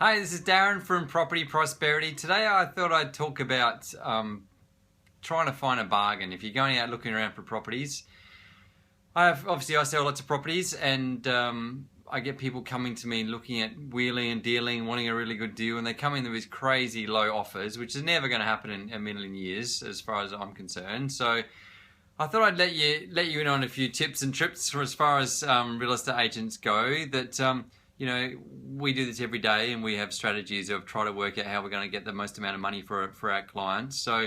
Hi, this is Darren from Property Prosperity. Today I thought I'd talk about trying to find a bargain. If you're going out looking around for properties, I sell lots of properties, and I get people coming to me looking at wheeling and dealing, wanting a really good deal, and they come in with these crazy low offers, which is never going to happen in a million years as far as I'm concerned. So I thought I'd let you in on a few tips and tricks for as far as real estate agents go that we do this every day, and we have strategies of trying to work out how we're going to get the most amount of money for our clients. So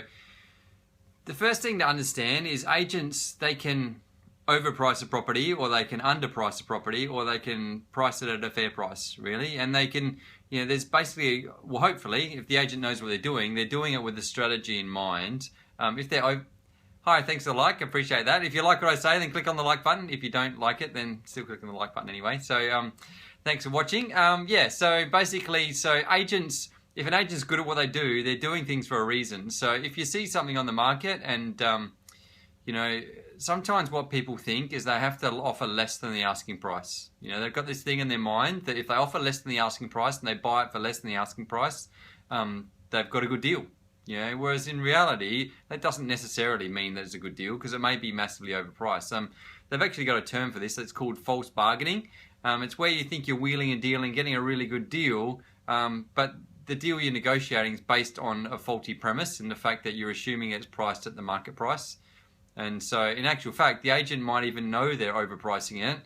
the first thing to understand is agents, they can overprice a property, or they can underprice a property, or they can price it at a fair price, really. And they can, there's basically, well, hopefully, if the agent knows what they're doing it with a strategy in mind. Hi, thanks for the like, appreciate that. If you like what I say, then click on the like button. If you don't like it, then still click on the like button anyway. So thanks for watching. So basically, agents, if an agent's good at what they do, they're doing things for a reason. So if you see something on the market and, sometimes what people think is they have to offer less than the asking price. They've got this thing in their mind that if they offer less than the asking price and they buy it for less than the asking price, they've got a good deal. Whereas in reality, that doesn't necessarily mean that it's a good deal, because it may be massively overpriced. They've actually got a term for this. It's called false bargaining. It's where you think you're wheeling and dealing, getting a really good deal, but the deal you're negotiating is based on a faulty premise and the fact that you're assuming it's priced at the market price. And so in actual fact, the agent might even know they're overpricing it,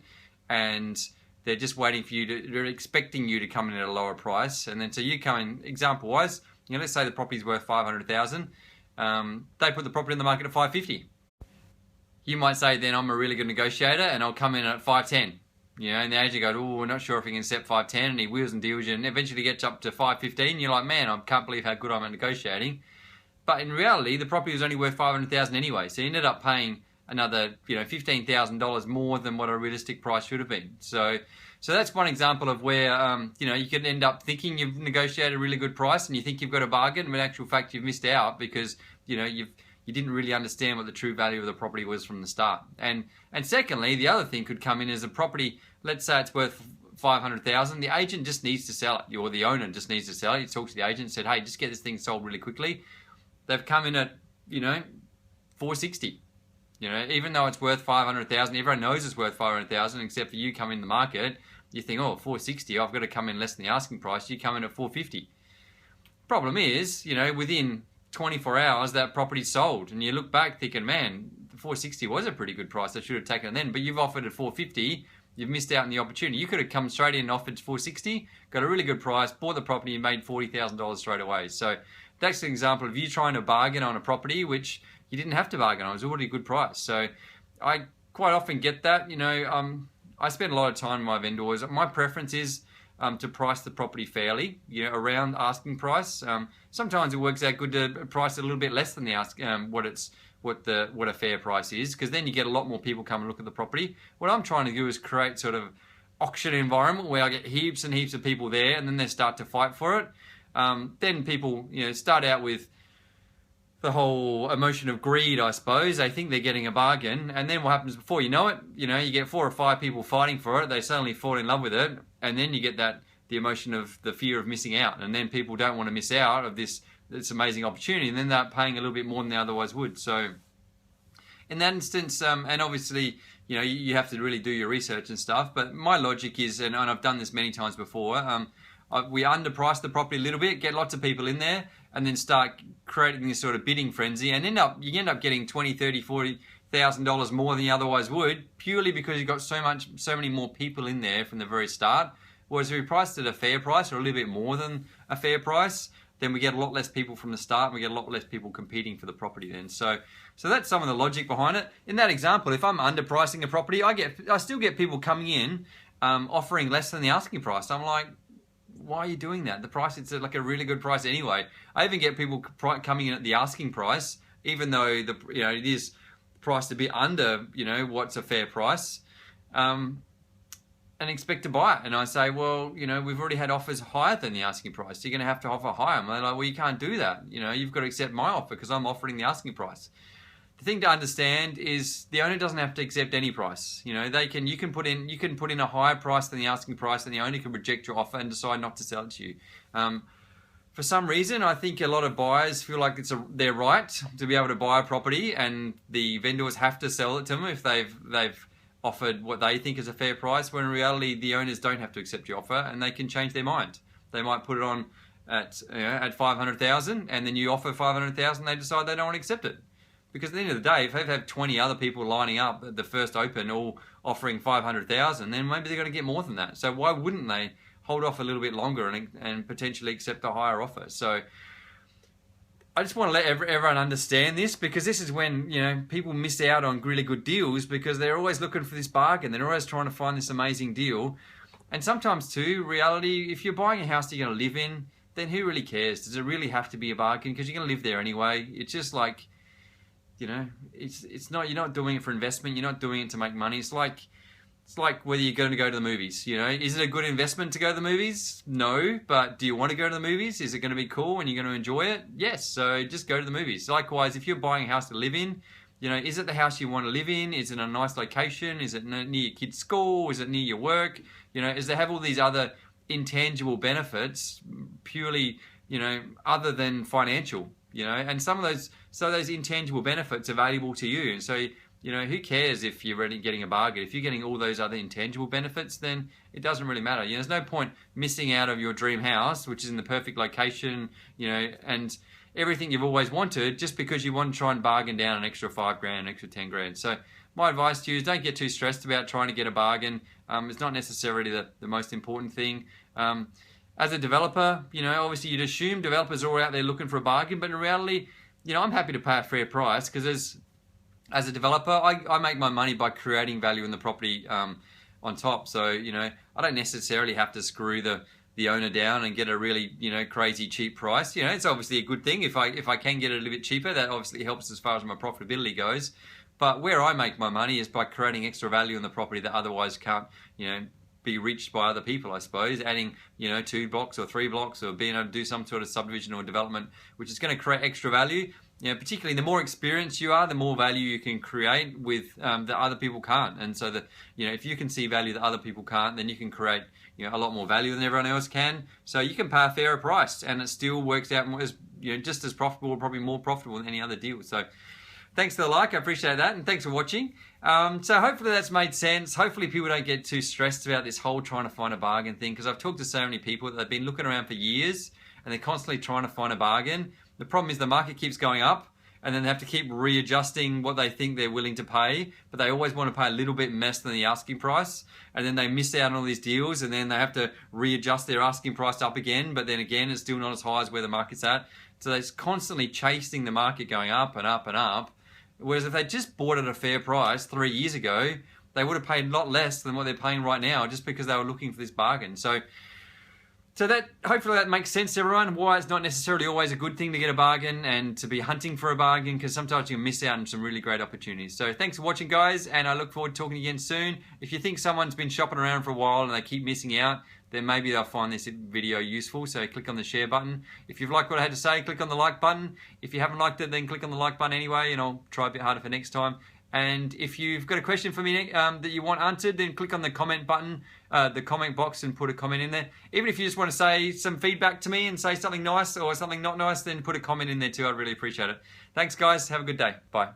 and they're just waiting for you they're expecting you to come in at a lower price. And then so you come in, example wise, let's say the property's worth $500,000. They put the property in the market at $550,000. You might say, then I'm a really good negotiator and I'll come in at $510,000. And the agent goes, oh, we're not sure if he can accept $510,000, and he wheels and deals you, and eventually gets up to $515,000. You're like, man, I can't believe how good I'm at negotiating. But in reality, the property was only worth $500,000 anyway, so you ended up paying another, $15,000 more than what a realistic price should have been. So that's one example of where, you could end up thinking you've negotiated a really good price and you think you've got a bargain, but in actual fact you've missed out because, you didn't really understand what the true value of the property was from the start. And secondly, the other thing could come in as a property, let's say it's worth $500,000. The agent just needs to sell it, or the owner just needs to sell it. You talk to the agent and said, hey, just get this thing sold really quickly. They've come in at, $460,000. Even though it's worth $500,000, everyone knows it's worth $500,000 except for you come in the market. You think, oh, $460,000, I've got to come in less than the asking price. You come in at $450,000. Problem is, within 24 hours that property's sold, and you look back thinking, man, $460,000 was a pretty good price. I should have taken it then. But you've offered at $450,000. You've missed out on the opportunity. You could have come straight in and offered $460,000, got a really good price, bought the property, and made $40,000 straight away. So that's an example of you trying to bargain on a property which you didn't have to bargain on. It was already a good price. So I quite often get that. I spend a lot of time with my vendors. My preference is to price the property fairly, around asking price. Sometimes it works out good to price it a little bit less than the what a fair price is, because then you get a lot more people come and look at the property. What I'm trying to do is create sort of auction environment where I get heaps and heaps of people there, and then they start to fight for it. Then people, start out with the whole emotion of greed, I suppose. They think they're getting a bargain, and then what happens before you know it, you get 4 or 5 people fighting for it. They suddenly fall in love with it, and then you get the emotion of the fear of missing out, and then people don't want to miss out of this amazing opportunity, and then they're paying a little bit more than they otherwise would. So in that instance, and obviously, you have to really do your research and stuff, but my logic is, and I've done this many times before, we underprice the property a little bit, get lots of people in there, and then start creating this sort of bidding frenzy, and you end up getting $20,000, $30,000, $40,000 more than you otherwise would, purely because you've got so many more people in there from the very start. Whereas if we priced at a fair price, or a little bit more than a fair price, then we get a lot less people from the start, and we get a lot less people competing for the property then. So that's some of the logic behind it. In that example, if I'm underpricing a property, I still get people coming in offering less than the asking price. I'm like, why are you doing that? The price, it's like a really good price anyway. I even get people coming in at the asking price, even though it is priced a bit under what's a fair price, and expect to buy it. And I say, well, we've already had offers higher than the asking price, so you're going to have to offer higher. And they're like, well, you can't do that. You've got to accept my offer because I'm offering the asking price. the thing to understand is the owner doesn't have to accept any price. You know, you can put in a higher price than the asking price, and the owner can reject your offer and decide not to sell it to you. For some reason, I think a lot of buyers feel like their right to be able to buy a property, and the vendors have to sell it to them if they've offered what they think is a fair price. When in reality, the owners don't have to accept your offer, and they can change their mind. They might put it on at 500,000, and then you offer 500,000, they decide they don't want to accept it. Because at the end of the day, if they've had 20 other people lining up at the first open, all offering 500,000, then maybe they're going to get more than that. So why wouldn't they hold off a little bit longer and potentially accept a higher offer? So I just want to let everyone understand this, because this is when, you know, people miss out on really good deals because they're always looking for this bargain. They're always trying to find this amazing deal. And sometimes too, reality, if you're buying a house that you're going to live in, then who really cares? Does it really have to be a bargain? Because you're going to live there anyway. It's just like, you know, it's not, you're not doing it for investment. You're not doing it to make money. It's like whether you're going to go to the movies. You know, is it a good investment to go to the movies? No, but do you want to go to the movies? Is it going to be cool and you're going to enjoy it? Yes. So just go to the movies. Likewise, if you're buying a house to live in, you know, is it the house you want to live in? Is it a nice location? Is it near your kid's school? Is it near your work? You know, does it have all these other intangible benefits purely, you know, other than financial? You know, and some of those intangible benefits are valuable to you. And so, you know, who cares if you're already getting a bargain? If you're getting all those other intangible benefits, then it doesn't really matter. You know, there's no point missing out of your dream house, which is in the perfect location, you know, and everything you've always wanted, just because you want to try and bargain down an extra $5 grand, an extra 10 grand. So my advice to you is don't get too stressed about trying to get a bargain. It's not necessarily the most important thing. As a developer, you know, obviously you'd assume developers are all out there looking for a bargain, but in reality, you know, I'm happy to pay a fair price, because as a developer, I make my money by creating value in the property on top. So, you know, I don't necessarily have to screw the owner down and get a really, you know, crazy cheap price. You know, it's obviously a good thing. If I can get it a little bit cheaper, that obviously helps as far as my profitability goes. But where I make my money is by creating extra value in the property that otherwise can't, you know, be reached by other people, I suppose. Adding, you know, 2 blocks or 3 blocks, or being able to do some sort of subdivision or development, which is going to create extra value. You know, particularly the more experienced you are, the more value you can create with that other people can't. And so that, you know, if you can see value that other people can't, then you can create, you know, a lot more value than everyone else can. So you can pay a fairer price, and it still works out as, you know, just as profitable, or probably more profitable than any other deal. So thanks for the like, I appreciate that, and thanks for watching. So hopefully that's made sense. Hopefully people don't get too stressed about this whole trying to find a bargain thing, because I've talked to so many people that they've been looking around for years and they're constantly trying to find a bargain. The problem is the market keeps going up, and then they have to keep readjusting what they think they're willing to pay, but they always want to pay a little bit less than the asking price, and then they miss out on all these deals, and then they have to readjust their asking price up again, but then again it's still not as high as where the market's at. So they're constantly chasing the market going up and up and up. Whereas if they just bought at a fair price 3 years ago, they would have paid a lot less than what they're paying right now, just because they were looking for this bargain. So that, hopefully that makes sense to everyone, why it's not necessarily always a good thing to get a bargain and to be hunting for a bargain, because sometimes you miss out on some really great opportunities. So thanks for watching, guys, and I look forward to talking again soon. If you think someone's been shopping around for a while and they keep missing out, then maybe they'll find this video useful. So click on the share button. If you've liked what I had to say, click on the like button. If you haven't liked it, then click on the like button anyway, and I'll try a bit harder for next time. And if you've got a question for me that you want answered, then click on the comment button, the comment box, and put a comment in there. Even if you just want to say some feedback to me and say something nice or something not nice, then put a comment in there too. I'd really appreciate it. Thanks, guys. Have a good day. Bye.